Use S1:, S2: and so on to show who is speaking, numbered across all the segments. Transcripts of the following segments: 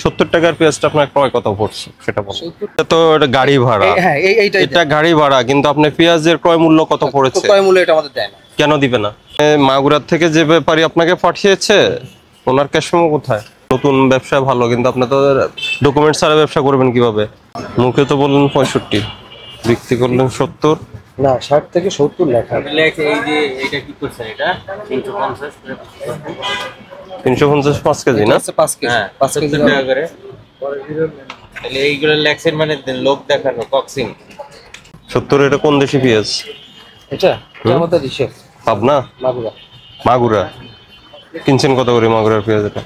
S1: 70 টাকার পেঁয়াজটা আপনার ক্রয় কত পড়ছে সেটা বলুন। এটা তো এটা গাড়ি ভাড়া।
S2: হ্যাঁ
S1: এটা গাড়ি ভাড়া, কিন্তু আপনি পেঁয়াজের ক্রয় মূল্য কত পড়েছে?
S2: ক্রয় মূল্য এটা আমাদের দেয় না।
S1: কেন দিবে না? মাগুরার থেকে যে ব্যাপারী আপনাকে পাঠিয়েছে ওনার ক্যাশ মেমো কোথায়? নতুন ব্যবসা ভালো, কিন্তু আপনি তো ডকুমেন্ট ছাড়া ব্যবসা করবেন কিভাবে? মুখে তো বললেন 65, বিক্রি করলেন 70।
S2: না, 60 থেকে 70 লেখা।
S3: এই যে এটা কি করছেন? এটা 350
S1: 350 5 কেজি না?
S2: 5 কেজি।
S3: হ্যাঁ
S2: 5 কেজি
S3: 70 টাকা করে। তাহলে এইগুলো লেখছেন মানে লোক দেখানো কক্সিং।
S1: 70 এটা কোন দেশি পেঁয়াজ?
S2: এটা আমাদের দেশে
S1: পাবনা
S2: মাগুরা।
S1: মাগুরা। কিনছেন কত করে মাগুরার পেঁয়াজ এটা?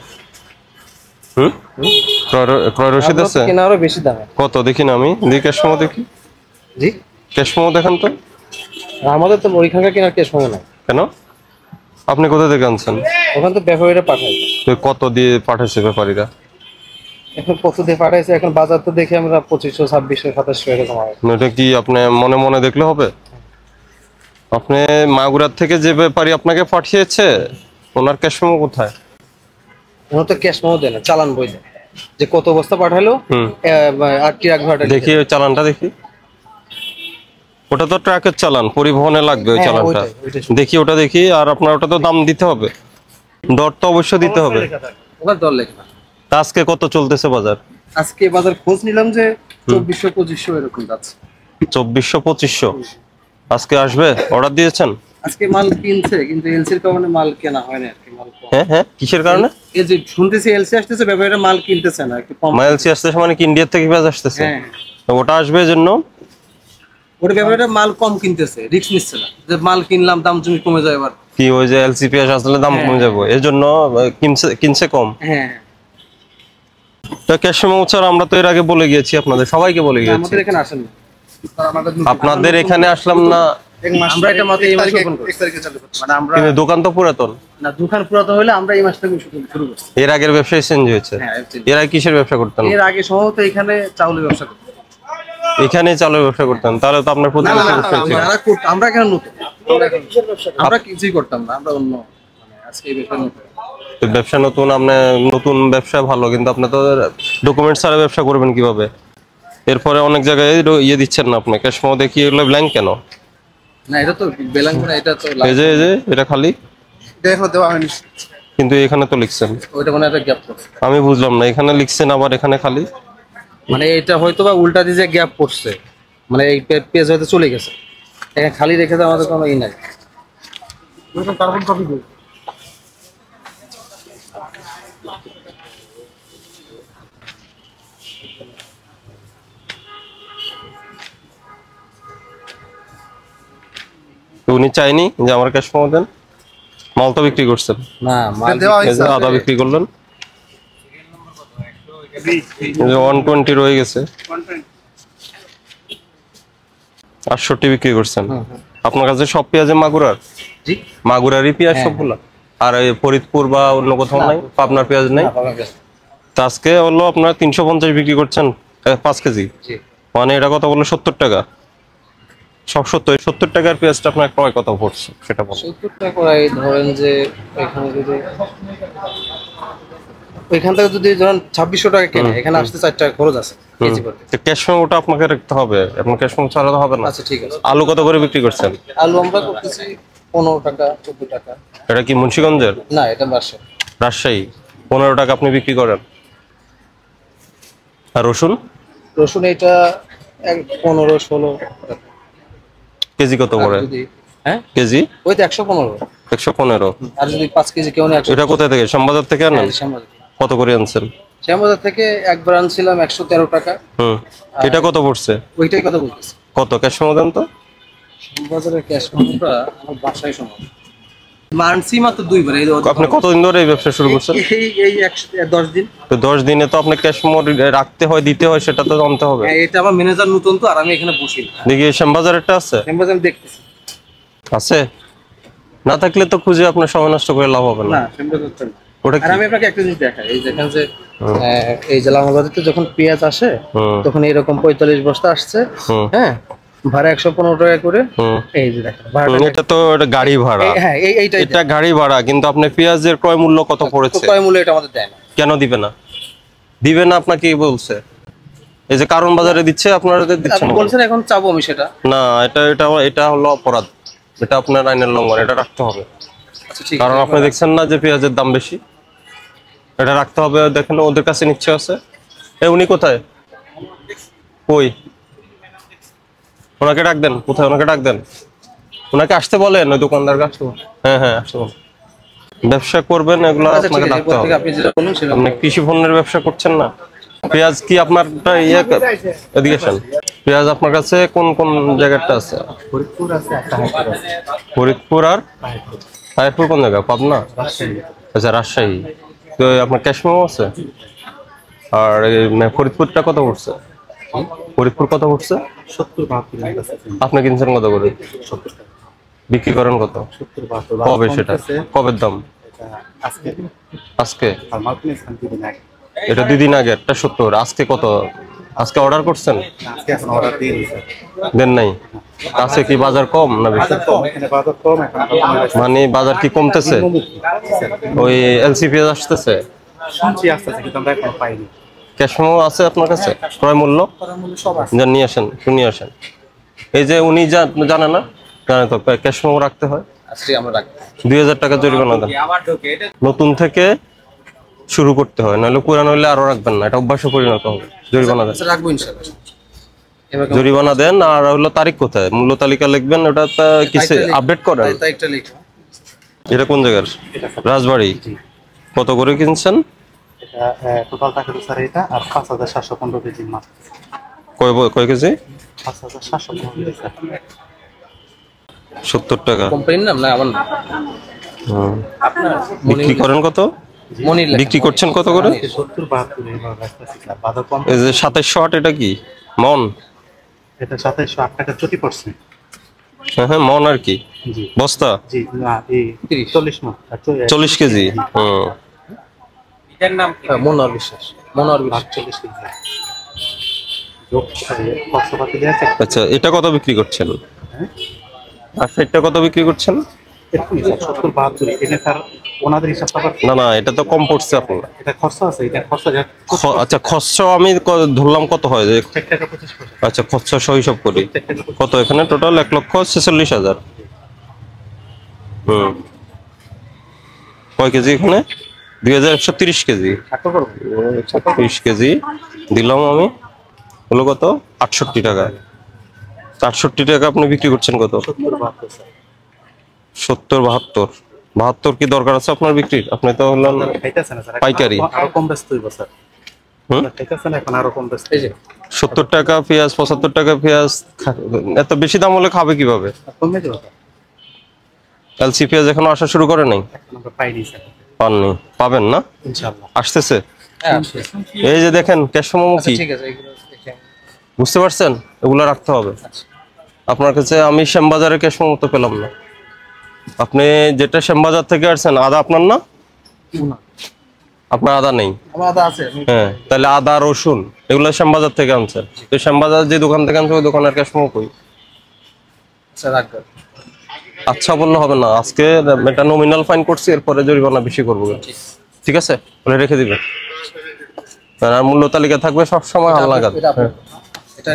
S1: ক্রয় রসিদ আছে?
S2: কিনা আরো বেশি দামে।
S1: কত দেখি না, আমি দেখি ক্যাশ মেমো দেখি।
S2: জি,
S1: ক্যাশ মেমো দেখান তো।
S2: আমাদের তো ওইখানকার কেনার কেস হবে না।
S1: কেন? আপনি কোথা থেকে আনছেন?
S2: ওখান তো ব্যাপারীরা পাঠায়।
S1: তো কত দিয়ে পাঠাইছে ব্যাপারীরা?
S2: এখন কত দিয়ে পাঠাইছে, এখন বাজার তো দেখে আমরা 2500 2600 2700 এরকম হয়।
S1: এটা কি আপনি মনে মনে দেখলে হবে? আপনি মাগুরার থেকে যে ব্যাপারী আপনাকে পাঠিয়েছে ওনার ক্যাশ মেমো কোথায়?
S2: ওরা তো ক্যাশ মেমো দেয় না, চালান বই দেয় যে কত বস্তা পাঠালো আর ট্রাক ভাড়া।
S1: দেখি ওই চালানটা দেখি। ওটা তো ট্রাকের চালান, পরিবহনে লাগবে ওই চালানটা। দেখি ওটা দেখি। আর আপনার ওটা তো দাম দিতে হবে, দর তো অবশ্যই দিতে হবে।
S2: ওখানে দর লেখা।
S1: তা আজকে কত চলতেছে বাজার?
S2: আজকে বাজার খোঁজ নিলাম যে 2400 2500 এরকম যাচ্ছে।
S1: 2400 2500 আজকে আসবে? অর্ডার দিয়েছেন?
S2: আজকে মাল কিনছে, কিন্তু এলসির কারণে মাল কেনা হয় না আর কি। মাল কম।
S1: হ্যাঁ, কিসের কারণে?
S2: এই যে শুনতেছি এলসি আসতেছে, ব্যাপারীরা মাল কিনতেছে না, একটু কম।
S1: মাইলসি আসতেছে মানে কি ইন্ডিয়া থেকে পেঁয়াজ আসতেছে?
S2: হ্যাঁ,
S1: তো ওটা আসবে এজন্য
S2: ওর ব্যাপারীরা মাল কম কিনতেছে, রিস্ক নিচ্ছে না যে মাল কিনলাম দাম জমি কমে যায় এবার।
S1: কি ওই যে এলসি পেঁয়াজ আসলে দাম কমে যাবে এজন্য কিনছে কম।
S2: হ্যাঁ,
S1: তো ক্যাশ মেমো ছাড়া আমরা তো এর আগে বলে গিয়েছি, আপনাদের সবাইকে বলে গিয়েছি।
S2: আমাদের এখানে আসেন না।
S1: আপনাদের এখানে আসলাম না।
S2: আমরা এটা মাত্র এই মাসে ওপেন করছি। 1 তারিখে চালু করছি। মানে আমরা
S1: কিন্তু দোকান তো পুরাতন
S2: না, দোকান পুরাতন হলে আমরা এই মাস থেকে শুরু করছি।
S1: এর আগের ব্যবসায় চেঞ্জ হয়েছে।
S2: হ্যাঁ,
S1: এর আগে কিসের ব্যবসা করতেন?
S2: এর আগে সম্ভবত এখানে চাউলের ব্যবসা করতাম।
S1: এখানে চালের ব্যবসা করতেন, তাহলে তো আপনার প্রতিবেশী ব্যবসা ছিল।
S2: আমরা কেন নতুন? আমরা কিছুই করতাম না, আমরা অন্য আজকে এই ব্যবসা নতুন।
S1: তো ব্যবসা নতুন, আপনি নতুন ব্যবসা ভালো, কিন্তু আপনি তো ডকুমেন্ট ছাড়া ব্যবসা করবেন কিভাবে? এরপরে অনেক জায়গায় ইয়ে দিচ্ছেন না আপনি, ক্যাশ মেমো দেখি এগুলো ব্ল্যাঙ্ক কেন?
S2: না, এটা তো বেলাঙ্গ না, এটা তো
S1: এই যে এটা খালি,
S2: দেখো দেওয়া হয়নি।
S1: কিন্তু এখানে তো লিখছেন।
S2: ওইটা মানে একটা গ্যাপ পড়ছে।
S1: আমি বুঝলাম না, এখানে লিখছেন আবার এখানে খালি।
S2: মানে এটা হয়তো বা উল্টা দিয়ে যে গ্যাপ পড়ছে, মানে এই পেজ হয়তো চলে গেছে, এখানে খালি রেখে তো আমাদের কোনো ই নাই। কার্বন কপি দিই।
S1: তো উনি চাইনি যে আমার ক্যাশ মেমো দেন? মাল তো বিক্রি করছেন
S2: না, মাল
S1: আদা বিক্রি করলেন, 120 রয়ে গেছে, 68 বিক্রি করছেন। আপনার কাছে সব পেঁয়াজে মাগুরার?
S2: জি,
S1: মাগুরারই পেঁয়াজ সবগুলা? আর এই ফরিদপুর বা অন্য কোথাও নাই? পাবনার পেঁয়াজ নেই? তো আজকে হলো আপনার 350 বিক্রি করছেন 5 কেজি। মানে এটা কত বললো? 70 টাকা। সব 70 টাকার পেঁয়াজটা আপনার ক্রয় কত পড়ছে সেটা বলুন।
S2: 70 টাকা করে ধরেন যে এখানে যদি ওইখান থেকে যদি ধরেন 2600 টাকা কেনে, এখানে আসতে 4 টাকা খরচ আছে কেজি প্রতি।
S1: তো ক্যাশ মেমোটা আপনাকে রাখতে হবে, আপনার ক্যাশ মেমো ছাড়া তো হবে না।
S2: আচ্ছা, ঠিক আছে।
S1: আলু কত করে বিক্রি করছেন?
S2: আলু আমরা করতেছি 15 টাকা 14 টাকা।
S1: এটা কি মুন্সিগঞ্জের?
S2: না, এটা
S1: রাজশাহী। 15 টাকা আপনি বিক্রি করেন। আর রসুন?
S2: রসুন এটা 15-16 টাকা
S1: কেজি কত করে?
S2: হ্যাঁ,
S1: কেজি
S2: ওই তো 115।
S1: 115।
S2: আর যদি 5 কেজি কেউ নেয় 100।
S1: এটা কোথায় থেকে? শ্যামবাজার থেকে আনেন?
S2: শ্যামবাজার।
S1: কত করে আনছেন?
S2: শ্যামবাজার থেকে একবার আনছিলাম 113 টাকা।
S1: এটা কত পড়ছে?
S2: ওইটাই কথা বলতেছি।
S1: কত ক্যাশ মেমো দেন তো?
S2: শ্যামবাজারের ক্যাশ মেমোটা আমার বাসায় সম্ভব মানসি মাত্র 2 বার।
S1: আপনি কতদিন ধরে এই ব্যবসা শুরু করছেন?
S2: এই 10 দিন।
S1: তো 10 দিনে তো আপনি ক্যাশ মেমো রাখতে হয়, দিতে হয়, সেটা তো জানতে হবে।
S2: এটা আমার ম্যানেজার নতুন তো, আর আমি এখানে বসি না।
S1: দেখি শ্যামবাজারেরটা আছে?
S2: শ্যামবাজার আমি দেখতেছি।
S1: আছে? না থাকলে তো খুঁজে আপনার সময় নষ্ট করে লাভ হবে না।
S2: না, শ্যামবাজারটা না।
S1: ওটা
S2: আর
S1: কি?
S2: আমি আপনাকে একটা জিনিস দেখাই, এই দেখেন যে এই যে লামাবাড়িতে যখন পেঁয়াজ আসে তখন এরকম 45 বস্তা আসছে। হ্যাঁ, ভাড়া 115 টাকা করে। এই যে দেখেন ভাড়া,
S1: এটা তো গাড়ি ভাড়া।
S2: হ্যাঁ,
S1: এটা গাড়ি ভাড়া, কিন্তু আপনি পেঁয়াজের ক্রয় মূল্য কত পড়েছে?
S2: ক্রয় মূল্য এটা আমাদের দেয় না।
S1: কেন দিবে না? দিবে না আপনাকে কি বলছে? এই যে কারণ বাজারে দিচ্ছে, আপনারা দিচ্ছেন
S2: আপনি
S1: না।
S2: বলছেন এখন চাবো আমি সেটা।
S1: না, এটা হলো অপরাধ, এটা আপনার আইনের লঙ্ঘন, এটা রাখতে হবে।
S2: আচ্ছা ঠিক
S1: কারণ
S2: আছে,
S1: আপনি দেখছেন না যে পেঁয়াজের দাম বেশি, এটা রাখতে হবে। দেখেন ওদের কাছে নিচ্ছে আছে। উনি কোথায়? কই? ওনাকে ডাক দেন। কোথায়? ওনাকে ডাক দেন, ওনাকে আসতে বলেন, ওই দোকানদার কাছে। হ্যাঁ হ্যাঁ, আসতে বলেন। ব্যবসা করবেন এগুলো
S2: আচ্ছা ঠিক
S1: আপনাকে
S2: আছে,
S1: ডাকতে
S2: এরপর
S1: হবে।
S2: থেকে আপনি যেটা বলুন সেটা।
S1: আপনি কৃষি পণ্যের ব্যবসা করছেন না? পেঁয়াজ কি আপনার এদিকে আসেন। পেঁয়াজ আপনার কাছে কোন কোন জায়গাটা আছে?
S4: ফরিদপুর আছে, একটা হাইপুর আছে।
S1: ফরিদপুর আর হাইরপুর কোন জায়গা? পাবনা?
S4: রাজশাহী।
S1: আচ্ছা, রাজশাহী। তো আপনার ক্যাশমেও আছে? আর এই ফরিদপুরটা কত পড়ছে? ফরিদপুর কত পড়ছে?
S4: 70-72 এর কাছে।
S1: আপনি কিনছেন কত করে?
S4: 70 টাকা।
S1: বিক্রি করেন কত?
S4: 70-72
S1: কবে সেটা? কবের দাম?
S4: এটা আজকে
S1: আজকে?
S4: আর মাল কিনেছিলাম 2 দিন আগে।
S1: এটা 2 দিন আগে একটা 70। আজকে কত? আজকে অর্ডার করছেন?
S4: আজকে এখন অর্ডার দিয়ে দিয়েছে।
S1: দেন নাই? আছে কি বাজার কম না বেশি?
S4: বাজার কম, এখানে বাজার কম, এখন কমে গেছে।
S1: মানে বাজার কি কমতেছে? ওই এলসি পেঁয়াজ আসতেছে?
S4: শুনছি আসতেছে, কিন্তু আমরা এখন পাইনি।
S1: ক্যাশমো আছে আপনার কাছে? ক্রয় মূল্য যা নিয়ে আসেন, নিয়ে আসেন। এই যে উনি জানে না, জানে তো ক্যাশমো রাখতে হয়।
S2: আচ্ছা আমরা রাখবো।
S1: 2000 টাকা জরিমানা দেন। নতুন থেকে শুরু করতে হয়, নাহলে পুরানো হলে আরো রাখবেন না, এটা অভ্যাসে পরিণত হবে। জরিমানা দেন,
S2: আচ্ছা রাখবো ইনশাআল্লাহ। এবার
S1: জরিমানা দেন। আর হলো তারিখ কোথায়? মূল্য তালিকা লিখবেন, ওটা কিছু আপডেট করেন।
S2: তারিখটা লিখো।
S1: এটা কোন জায়গার? রাজবাড়ি। কত করে কিনছেন?
S4: এটা টোটাল টাকা তো স্যার এটা, আর 5715 কেজি মাছ।
S1: কয় কেজি?
S4: 5715 KG sir.
S1: 70 টাকা।
S2: কোম্পানির নাম না আমার নাম? আপনার
S1: বিক্রি করেন কত?
S2: মনির
S1: বিক্রি করছেন কত করে?
S4: 70-72 এবার রাখতেছি স্যার। বাজার কম।
S1: এই যে 2708, এটা কি মন?
S4: এটা 2708 টাকা প্রতি পড়ছে।
S1: হ্যাঁ হ্যাঁ, মন আর কি
S4: জি
S1: বস্তা?
S4: জি, না এই 40 মণ।
S1: 40 কেজি। হুম।
S3: এটার নাম কি?
S2: মনোহর বিশ্বাস। মনোহর বিশ্বাস।
S4: 40 কেজি। যোগ খরচাপাতি দেওয়া আছে।
S1: আচ্ছা, এটা কত বিক্রি করছেন?
S4: হ্যাঁ?
S1: আচ্ছা, এটা কত বিক্রি করছেন?
S4: এরকমই স্যার, 70-72 এটা স্যার ওনাদের হিসাব আবার।
S1: না না, এটা তো কম পড়ছে আপনার।
S4: এটা খরচা আছে, এটা খরচা যা
S1: আচ্ছা, খরচা আমি ধরলাম কত হয় যে?
S4: 1 টাকা 25 পয়সা।
S1: আচ্ছা, খরচা সহ হিসাব করি। কত এখানে টোটাল? 1,46,000। হুম। কয় কেজি এখানে? 2130 কেজি। 30 কেজি দিলাম আমি, হলো কত? 68 টাকা। 68 টাকা আপনি বিক্রি করছেন কত?
S4: 70-72 স্যার।
S1: 70-72। 72 কি দরকার আছে আপনার বিক্রির? আপনি তো হলেন
S4: খাইতেছে না স্যার,
S1: পাইকারি।
S4: আরো কম ব্যস্ত হইব স্যার।
S1: হুম?
S4: খাইতেছে না, এখন আরো কম ব্যস্ত।
S2: এই যে
S1: 70 টাকা পেঁয়াজ, 75 টাকা পেঁয়াজ, এত বেশি দাম হলে খাবে কিভাবে?
S4: কমে যাবে স্যার।
S1: এলসি পেঁয়াজ এখনো আসা শুরু করে নাই?
S4: এখন আমরা পাইনি স্যার।
S1: পাননি, পাবেন না?
S4: ইনশাআল্লাহ
S1: আসতেছে।
S2: হ্যাঁ,
S1: এই যে দেখেন ক্যাশমো
S2: আচ্ছা
S1: কি,
S2: ঠিক আছে, এগুলো দেখে
S1: বুঝতে পারছেন? এগুলো রাখতে হবে। আপনার কাছে আমি শ্যামবাজারের ক্যাশমো মতো পেলাম না। আপনি যেটা শ্যামবাজার থেকে আসছেন, আদা আপনার না? আপনার আদা নেই?
S2: আমার আদা আছে।
S1: হ্যাঁ, তাহলে আদা রসুন এগুলো শ্যামবাজার থেকে আনছেন। তো শ্যামবাজার যে দোকান থেকে আনছে, ওই দোকানের ক্যাশমো কই?
S2: আচ্ছা রাখবো।
S1: আচ্ছা বললে হবে না, আজকে এটা নমিনাল ফাইন করছি, এরপরে জরিমানা বেশি করবো। ঠিক আছে, বলে রেখে দিবেন। আর মূল্য তালিকা থাকবে সবসময় হালনাগাদ।
S2: এটা আপনার। এটা